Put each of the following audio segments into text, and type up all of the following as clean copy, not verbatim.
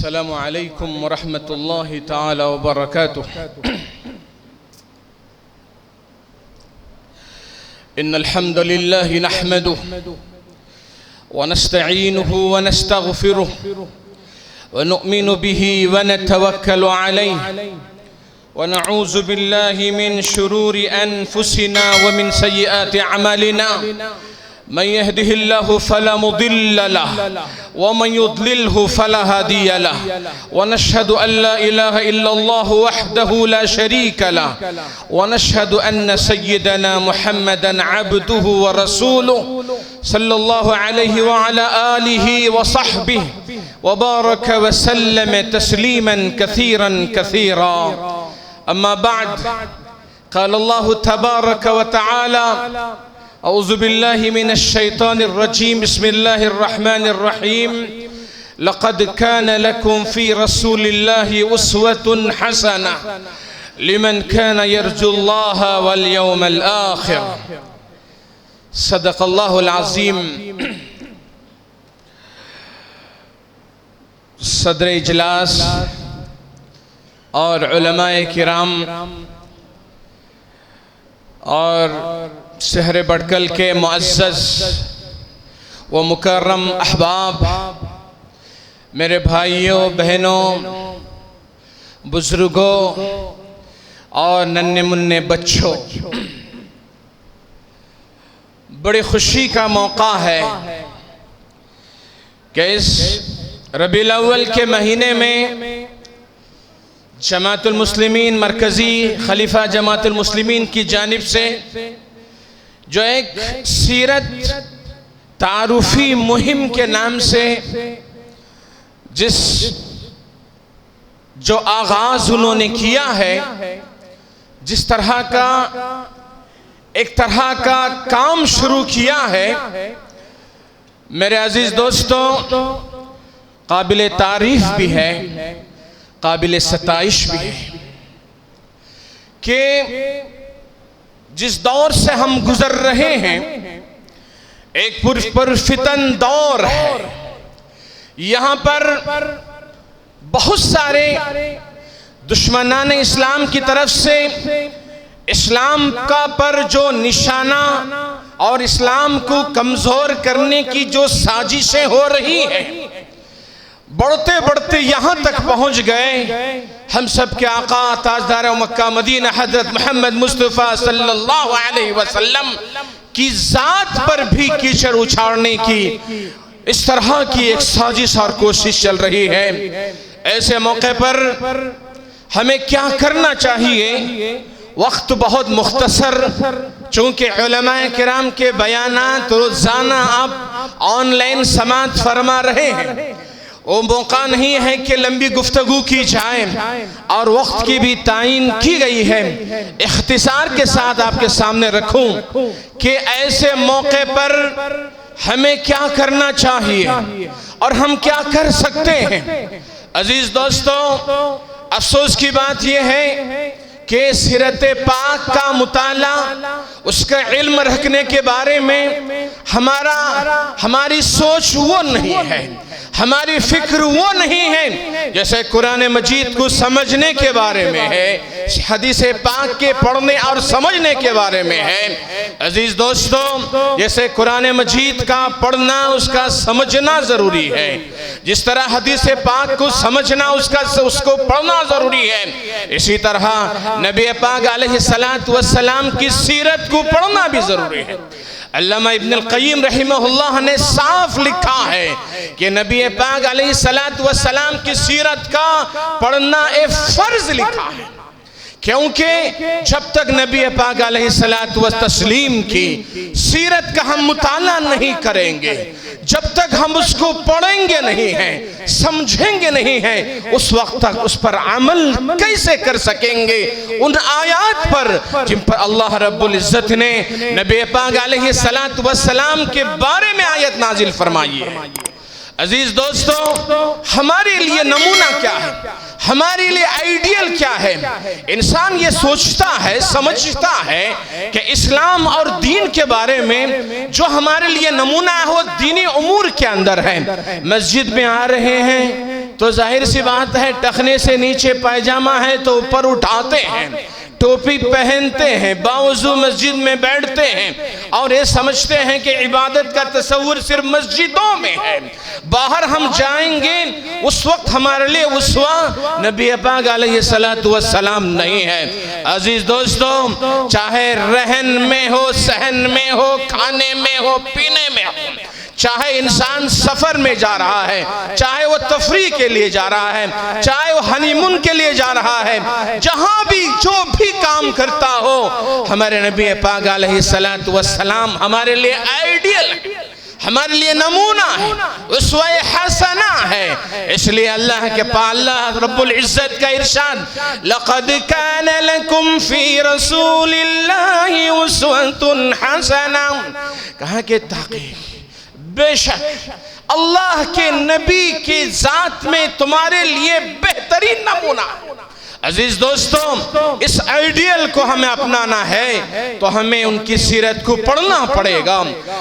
अस्सलामु अलैकुम वरहमतुल्लाहि ताला वबरकातुहू। इन्नल हम्दुलिल्लाहि नहमदुहु व नस्तईनुहु व नस्तगफिरुहु व नुअ्मिनु बिही व नतवक्कलु अलैहि व नऊज़ु बिल्लाहि मिन शुरूरि अनफुसिना व मिन सय्यिआति अमालिना। मन यहदिहिल्लाहु फला मुदिल्ल लहु व मन युद्लिल्हु फला हादिय लहु व नशहदु अल्ला इलाहा इल्लल्लाहु वहदहु ला शरीक लहु व नशहदु अन्न सय्यदना मुहम्मदन अब्दुहु व रसूलुहु सल्लल्लाहु अलैहि व अला आलिहि व सहबिहि व बारक व सल्लम तस्लीमन कसीरन कसीरा। अम्मा बाद, क़ाल अल्लाहु तबारक व तआला औज़ु बिल्लाहि मिनश शैतानिर रजीम बिस्मिल्लाहिर रहमानिर रहीम। लक़द कान लकुम फ़ी रसूलिल्लाहि उस्वतुन हसना लिमन कान यर्जुल्लाह वल यौमल आखिर। सदक़ल्लाहुल अज़ीम। सदर इजलास और उलमाए किराम और शहर बड़कल के मुअज़्ज़ज़ व मुकर्रम अहबाब, मेरे भाइयों बहनों, बुजुर्गों और नन्हे मुन्ने बच्चों, बड़ी खुशी का मौका है कि इस रबीउल अव्वल के महीने में जमातुल मुस्लिमीन मरकज़ी खलीफा जमातुल मुस्लिमीन की जानिब से जो एक सीरत तारुफी मुहिम के नाम से जो आगाज उन्होंने किया है, जिस तरह का एक तरह का काम शुरू किया है, मेरे अजीज दोस्तों, काबिल तारीफ भी है, काबिल सताइश भी है कि जिस दौर से हम गुजर रहे हैं एक पुरफितन दौर है। यहाँ पर बहुत सारे दुश्मनान इस्लाम की तरफ से इस्लाम का पर जो निशाना और इस्लाम को कमजोर करने की जो साजिशें हो रही हैं, बढ़ते बढ़ते यहाँ तक पहुँच गए हम सब के आका ताजदार मक्का मदीना हजरत मोहम्मद मुस्तफ़ा सल्लल्लाहु अलैहि वसल्लम की ज़ात पर भी कीचड़ उछाड़ने की इस तरह की एक साजिश और कोशिश चल रही है। ऐसे मौके पर हमें क्या करना चाहिए? वक्त बहुत मुख्तसर, चूँकि उलमाए किराम के बयानात रोज़ाना आप ऑनलाइन समाअत फरमा रहे हैं, वो मौका नहीं है कि लंबी गुफ्तगू की जाए और वक्त की भी तायीन की गई है। इख्तिसार के साथ आपके सामने रखूं कि ऐसे मौके पर हमें क्या करना चाहिए और हम क्या कर सकते हैं। अजीज दोस्तों, अफसोस की बात यह है कि सीरत पाक का मुताला, उसका इल्म रखने के बारे में हमारी सोच वो नहीं है, हमारी फिक्र वो नहीं है जैसे कुरान मजीद को समझने के बारे में है, हदीस पाक के पढ़ने और समझने के बारे में है। अजीज दोस्तों, जैसे कुरान मजीद का पढ़ना, उसका समझना ज़रूरी है, जिस तरह हदीस पाक को समझना उसको पढ़ना ज़रूरी है, इसी तरह नबी पाक अलैहिस्सलातु वस्सलाम की सीरत को पढ़ना भी ज़रूरी है। अल्लामा इब्न अल-क़य्यिम रहमहुल्लाह ने साफ लिखा है कि नबी पाक अलैहिस्सलातु वस्सलाम की सीरत का पढ़ना एक फ़र्ज़ लिखा है, क्योंकि जब तक नबी पाक अलैहिस्सलातु वस्सलाम की सीरत का हम मुताला नहीं करेंगे, जब तक हम उसको पढ़ेंगे नहीं हैं, समझेंगे नहीं हैं, उस वक्त तक उस पर अमल कैसे कर सकेंगे? उन आयात पर जिन पर अल्लाह रब्बुल इज़्ज़त ने नबी पाक अलैहिस्सलातु वस्सलाम के बारे में आयत नाजिल फरमाई है। अजीज दोस्तों, हमारे लिए नमूना क्या है, हमारे लिए आइडियल क्या है? इंसान ये सोचता है, समझता है कि इस्लाम और दीन के बारे में जो हमारे लिए नमूना है वो दीनी उमूर के अंदर है। मस्जिद में आ रहे हैं तो जाहिर सी बात है टखने से नीचे पायजामा है तो ऊपर उठाते हैं, टोपी पहनते हैं, बावजू मस्जिद में बैठते हैं और ये समझते हैं कि इबादत का तस्वुर सिर्फ मस्जिदों में है। बाहर हम जाएंगे उस वक्त हमारे लिए उस्वा नबी पाक अलैहिस्सलातु वस्सलाम नहीं है। अजीज दोस्तों, चाहे रहन में हो, सहन में हो, खाने में हो, पीने में हो, चाहे इंसान सफर में जा रहा है, चाहे वो तफरी के लिए जा रहा है, चाहे वो हनीमून के लिए जा रहा है, जहां भी जो भी काम करता हो, हमारे नबी पाक अलैहिस्सलातु वस्सलाम हमारे लिए आइडियल है, हमारे लिए नमूना है, उसवा हसना है। इसलिए अल्लाह के अल्लाह रब्बुल इज्जत का इरशाद, लक़द कान लकुम फी रसूलिल्लाहि उस्वतुन हसना, कहा कि ताक़ीद बेशक अल्लाह के नबी की जात में तुम्हारे लिए बेहतरीन नमूना। अजीज दोस्तों, इस आइडियल को हमें अपनाना है तो हमें उनकी सीरत को पढ़ना पड़ेगा,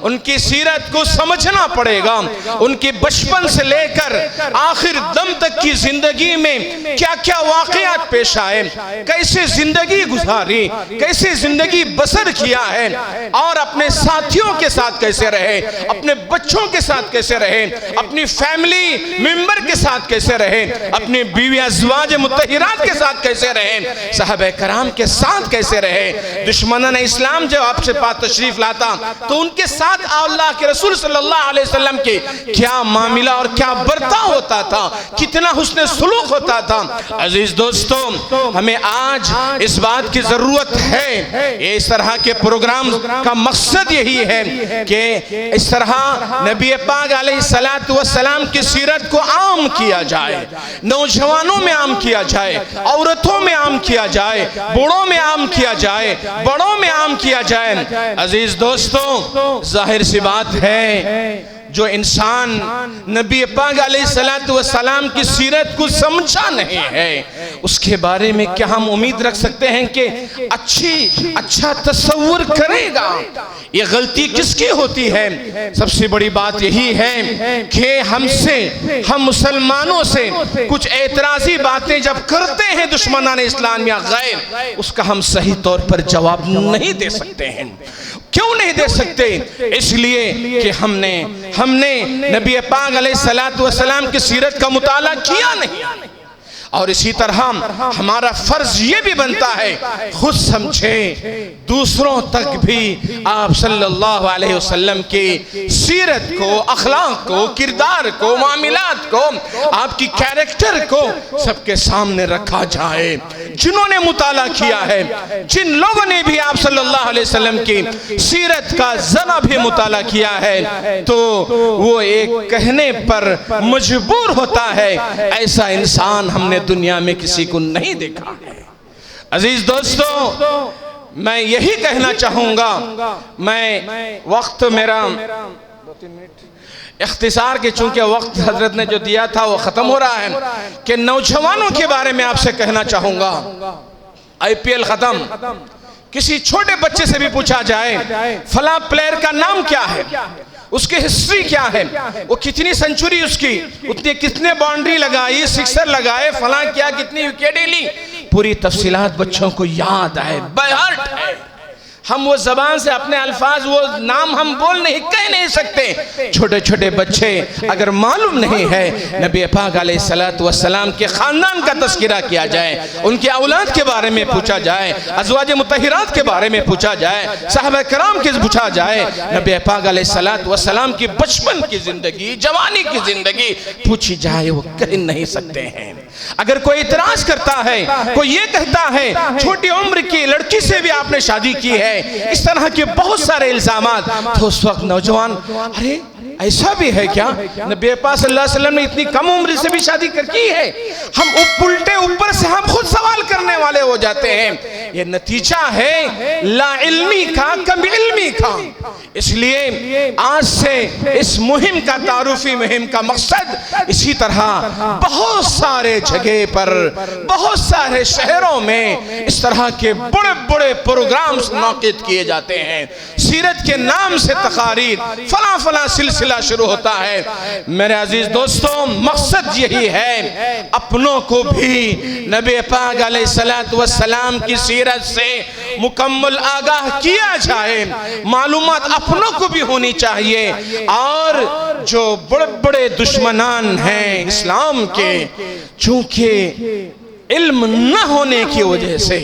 उनकी सीरत को समझना पड़ेगा, उनकी बचपन से लेकर आखिर दम तक की जिंदगी में क्या क्या वाकयात पेश आए, कैसे जिंदगी गुजारी, कैसे जिंदगी बसर किया है और अपने साथियों के साथ कैसे रहे, अपने बच्चों के साथ कैसे रहे, अपनी फैमिली मेंबर के साथ कैसे रहे, अपनी बीवी अज़वाज मुत्तहिरात के साथ कैसे रहे, सहाबे कराम के साथ कैसे रहे। दुश्मनान इस्लाम जब आपसे पास तशरीफ लाता तो उनके साथ अल्लाह के रसूल सल्लल्लाहु अलैहि वसल्लम के क्या मामला और क्या बर्ताव होता था, कितना हुस्न सुलूक होता था। अजीज दोस्तों, हमें आज इस बात की जरूरत है, इस तरह के प्रोग्राम का मकसद यही है कि इस तरह नबी पाक अलैहिस्सलातु वस्सलाम की सीरत को आम किया जाए, नौजवानों में आम किया जाए, औरतों में आम किया जाए, बूढ़ों में आम किया जाए, बड़ों में आम किया जाए। अजीज दोस्तों, जाहिर सी बात है जो इंसान नबी पाक अलैहिस्सलातु वस्सलाम की सीरत को समझा नहीं है उसके बारे में क्या हम उम्मीद रख सकते हैं कि अच्छा तस्वुर करेगा। ये गलती किसकी होती है? सबसे बड़ी बात यही है कि हम मुसलमानों से कुछ एतराजी बातें जब करते हैं दुश्मनान इस्लाम या गैर, उसका हम सही तौर पर जवाब नहीं दे सकते हैं। क्यों नहीं दे सकते? इसलिए कि हमने नबी पाक अलैहिस्सलातु वस्सलाम की सीरत का मुताला किया नहीं। और इसी तरह हमारा फर्ज ये भी बनता है खुद समझे दूसरों तक भी आप सल्लल्लाहु अलैहि वसल्लम की सीरत को, अखलाक को, किरदार को, मामलात को, आपकी कैरेक्टर को सबके सामने रखा जाए। जिन्होंने मुताला किया है, जिन लोगों ने भी आप सल्लल्लाहु अलैहि वसल्लम की सीरत का जरा भी मुताला किया है तो वो एक कहने पर मजबूर होता है, ऐसा इंसान हमने दुनिया में किसी को नहीं देखा है। अजीज दोस्तों, मैं यही कहना चाहूंगा, मैं वक्त मेरा 2-3 मिनट इख्तिसार के, चूंकि वक्त हजरत ने जो दिया था वो खत्म हो रहा है, कि नौजवानों के बारे में आपसे कहना चाहूंगा। IPL खत्म, किसी छोटे बच्चे से भी पूछा जाए फला प्लेयर का नाम क्या है, उसकी हिस्ट्री क्या है, वो कितनी सेंचुरी उसकी, उतने कितने बाउंड्री लगाई, सिक्सर लगाए, फला क्या, कितनी विकेटें ली, पूरी तफसीलात बच्चों को याद है, बाय हार्ट है। हम वो जबान से अपने अल्फाज, वो नाम हम बोल नहीं, कह नहीं सकते। छोटे छोटे बच्चे अगर मालूम नहीं है नबी पाक अलैहिस्सलातु वस्सलाम के खानदान का तस्करा किया जाए, उनके औलाद के बारे में पूछा जाए, अज़वाज मुत्तहिरात के बारे में पूछा जाए, सहाबा कराम के पूछा जाए, नबी पाक अलैहिस्सलातु वस्सलाम की बचपन की जिंदगी, जवानी की जिंदगी पूछी जाए, वो कह नहीं सकते हैं। अगर कोई इतराज करता है, कोई ये कहता है छोटी उम्र की लड़की से भी आपने शादी की है, इस तरह के बहुत सारे इल्जामात, तो उस वक्त नौजवान, अरे ऐसा भी है क्या? नबी पाक सल्लल्लाहु अलैहि वसल्लम ने इतनी कम उम्र से भी शादी कर की है। हम उल्टे ऊपर से हम खुद सवाल करने वाले हो जाते हैं। ये नतीजा है लाइल्मी का, कम इल्मी का। इसलिए आज से इस मुहिम का, तारुफी मुहिम का मकसद इसी तरह बहुत सारे जगह पर, बहुत सारे शहरों में इस तरह के बड़े बड़े प्रोग्राम्स मुनक़िद किए जाते हैं। सीरत के नाम से तकारीर, फला फला सिलसिला शुरू होता है। मेरे अजीज दोस्तों, मकसद यही है अपनों को भी नबी पाक अलैहिस्सलातु वस्सलाम की सीरत से मुकम्मल आगाह किया जाए, मालूमात अपनों को भी होनी चाहिए। और जो बड़े बड़े दुश्मनान हैं इस्लाम के, चूंकि इल्म न होने की वजह से,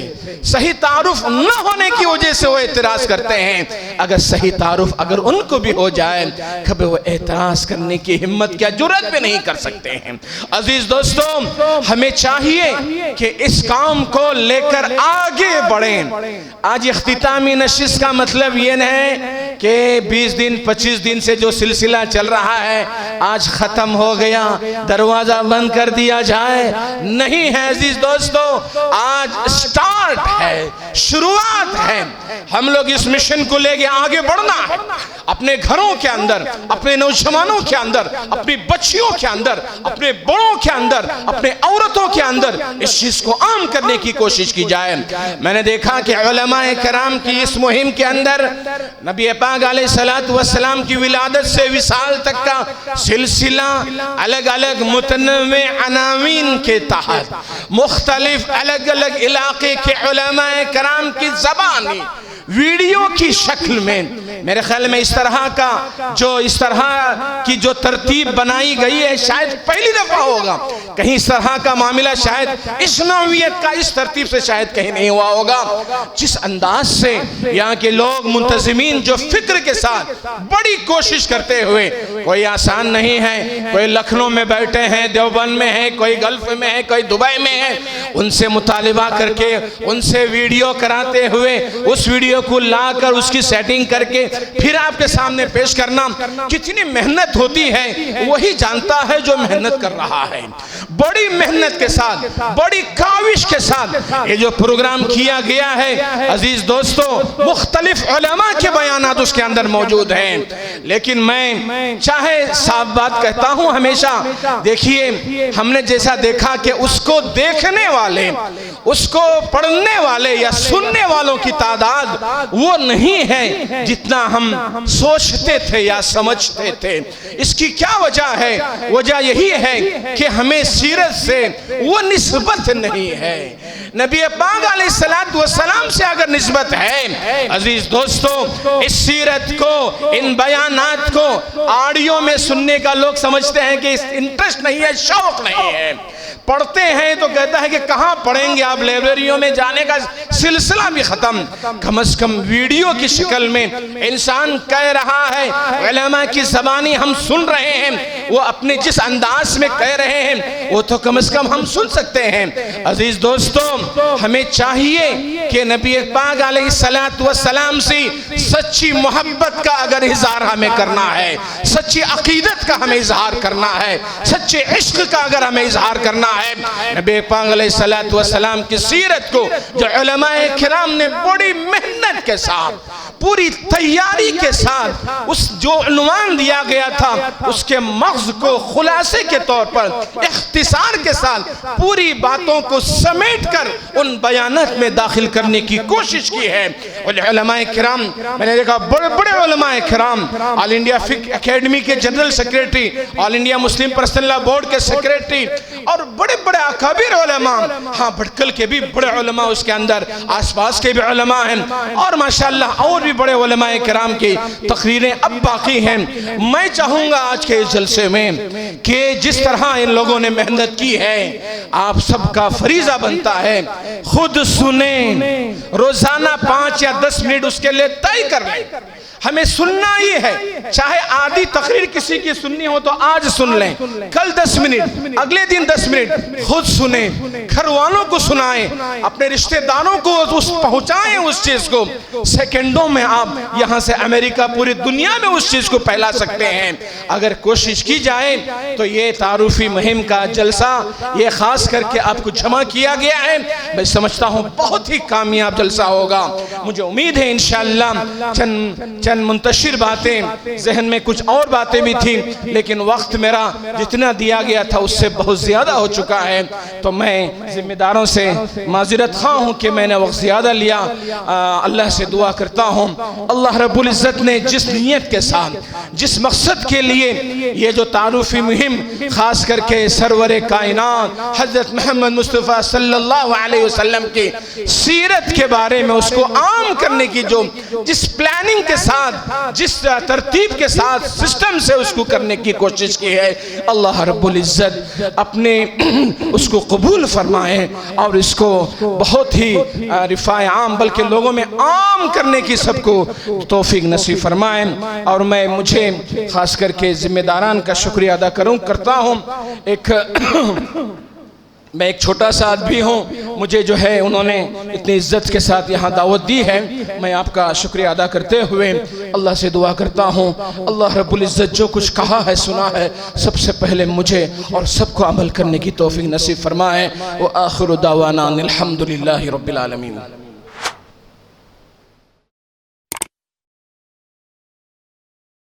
सही तारुफ न होने की वजह से वो एतराज करते हैं। अगर सही तारुफ अगर उनको भी हो जाए, कभी वो एतराज करने की हिम्मत क्या, जुर्रत भी नहीं कर सकते हैं। अजीज दोस्तों, हमें चाहिए कि इस काम को लेकर आगे बढ़ें। आज इख्तितामी नशिस्त का मतलब ये है कि 20 दिन 25 दिन से जो सिलसिला चल रहा है आज खत्म हो गया, दरवाजा बंद कर दिया जाए, नहीं है अजीज दोस्तों। आज स्टार्ट है, शुरुआत है। हम लोग इस मिशन को लेके आगे बढ़ना है, अपने घरों के अंदर, अपने नौजवानों के अंदर, अपनी बच्चियों के अंदर, अपने बड़ों के अंदर, अपने औरतों के अंदर इस चीज को आम करने की कोशिश की जाए। मैंने देखा कि उलमाए कराम की इस मुहिम के अंदर नबी पाक अलैहिस्सलातु वस्सलाम की विलादत से विसाल तक का सिलसिला अलग अलग मुतनव्वे अनावीन के तहत मुख्तलिफ अलग अलग इलाके के उलमाए कराम की ज़बानी वीडियो की शक्ल में, मेरे ख्याल में इस तरह की जो तरतीब बनाई गई है शायद पहली दफा होगा। कहीं इस तरह का मामला शायद इस नौइयत का इस तरतीब से शायद कहीं नहीं हुआ होगा। जिस अंदाज से यहाँ के लोग मुंतज़िमीन जो फिक्र के साथ बड़ी कोशिश करते हुए, कोई आसान नहीं है, कोई लखनऊ में बैठे हैं, देवबंद में है, कोई गल्फ में है, कोई दुबई में है, उनसे मुतालिबा करके उनसे वीडियो कराते हुए उस वीडियो को लाकर उसकी सेटिंग करके फिर आपके सामने पेश करना, कितनी मेहनत होती है वही जानता है जो मेहनत कर रहा है। बड़ी मेहनत के साथ, बड़ी काविश के साथ ये जो प्रोग्राम किया गया है अजीज दोस्तों, मुख्तलिफ उलमा के बयानात उसके अंदर मौजूद हैं। लेकिन मैं चाहे साफ बात कहता हूं हमेशा, देखिए हमने जैसा देखा कि उसको देखने वाले, उसको पढ़ने वाले या सुनने वालों की तादाद वो नहीं है जितना हम सोचते थे या समझते थे। इसकी क्या वजह है? वजह यही है कि हमें सीरत से वो निस्बत नहीं है। नबी पाक अलैहिस्सलातु वस्सलाम से अगर निस्बत है अजीज दोस्तों, इस सीरत को, इन बयानात को ऑडियो में सुनने का लोग समझते हैं कि इंटरेस्ट नहीं है, शौक नहीं है। पढ़ते हैं तो कहता है कि कहाँ पढ़ेंगे आप, लाइब्रेरियों में जाने का सिलसिला भी खत्म। कम से कम वीडियो की शक्ल में इंसान कह रहा है, उलमा की ज़बानी हम सुन रहे हैं, वो अपने जिस अंदाज में कह रहे हैं वो तो कम से कम हम सुन सकते हैं। अजीज दोस्तों, हमें चाहिए कि नबी पाक अलैहिस्सलातु वस्सलाम से सच्ची मोहब्बत का अगर इज़हार हमें करना है, सच्ची अकीदत का हमें इज़हार करना है, सच्चे इश्क का अगर हमें इज़हार करना है, नबी पाक अलैहिस्सलातु वस्सलाम की सीरत को जो उलमाए किराम ने बड़ी मेहनत के साथ, पूरी तैयारी के साथ उस जो उन्वान दिया गया था उसके मग़ज़ को खुलासे के तौर पर इख्तिसार के साथ पूरी बातों को समेट कर उन बयानात में दाखिल करने की कोशिश की है। उलमाए किराम, मैंने देखा बड़े बड़े उलमाए किराम, ऑल इंडिया फिक्र एकेडमी के general secretary, all India Muslim personal law board के सेक्रेटरी और बड़े बड़े अकाबिर उलमा, हाँ भटकल के भी बड़े उलमा उसके अंदर, आसपास के भी उलमा हैं और माशाअल्लाह और भी बड़े उलमाए किराम की तकरीरें अब बाकी हैं। मैं चाहूँगा आज के इस जलसे में कि जिस तरह इन लोगों ने मेहनत की है, आप सबका फरीज़ा बनता है खुद सुने, रोज़ाना 5 या 10 मिनट उसके लिए तय कर लें। हमें सुनना ही है, चाहे आधी तकरीर किसी की सुननी हो तो आज सुन लें, कल 10 मिनट, अगले दिन 10 मिनट खुद सुने। घर वालों को सुनाएं, अपने रिश्तेदारों को उस पहुंचाएं उस चीज को। सेकंडों में आप यहां से अमेरिका, पूरी दुनिया में उस चीज को फैला सकते हैं अगर कोशिश की जाए। तो ये तारुफी मुहिम का जलसा, ये खास करके आपको जमा किया गया है, मैं समझता हूं बहुत ही कामयाब जलसा होगा। मुझे उम्मीद है इंशाअल्लाह। चंद मुंतशिर बातें, जहन में कुछ और बातें भी थी, लेकिन वक्त मेरा जितना दिया गया था उससे बहुत ज़्यादा हो चुका है। तो मैं जिम्मेदारों से माज़रत ख़्वाह हूँ कि मैंने वक्त ज़्यादा लिया। अल्लाह से दुआ करता हूँ अल्लाह रब्बुल इज़्ज़त ने जिस नीयत के साथ, जिस मकसद के लिए ये जो तारुफी मुहिम ख़ास करके सरवर कायनात हज़रत मोहम्मद मुस्तफ़ा सल्लल्लाहु अलैहि वसल्लम की सीरत के बारे में उसको आम करने की जो जिस प्लानिंग के साथ, जिस तरतीब के साथ, सिस्टम से उसको करने की कोशिश की है, अल्लाह रब्बुल इज़्ज़त अपने उसको कबूल फरमाए और इसको बहुत ही रिफ़ाए आम, बल्कि लोगों में आम करने की सबको तौफीक नसीब फरमाए। और मुझे ख़ास करके ज़िम्मेदारान का शुक्रिया अदा करता हूँ। मैं एक छोटा सा आदमी हूँ, मुझे जो है उन्होंने इतनी इज्जत के साथ यहाँ दावत दी है। मैं आपका शुक्रिया अदा करते हुए अल्लाह से दुआ करता हूँ अल्लाह रब्बुल इज़्ज़त जो कुछ कहा है, सुना है, सबसे पहले मुझे और सबको अमल करने की तौफीक नसीब फरमाए। व आखिरु दावाना अनिल हम्दुलिल्लाहि रब्बिल आलमीन।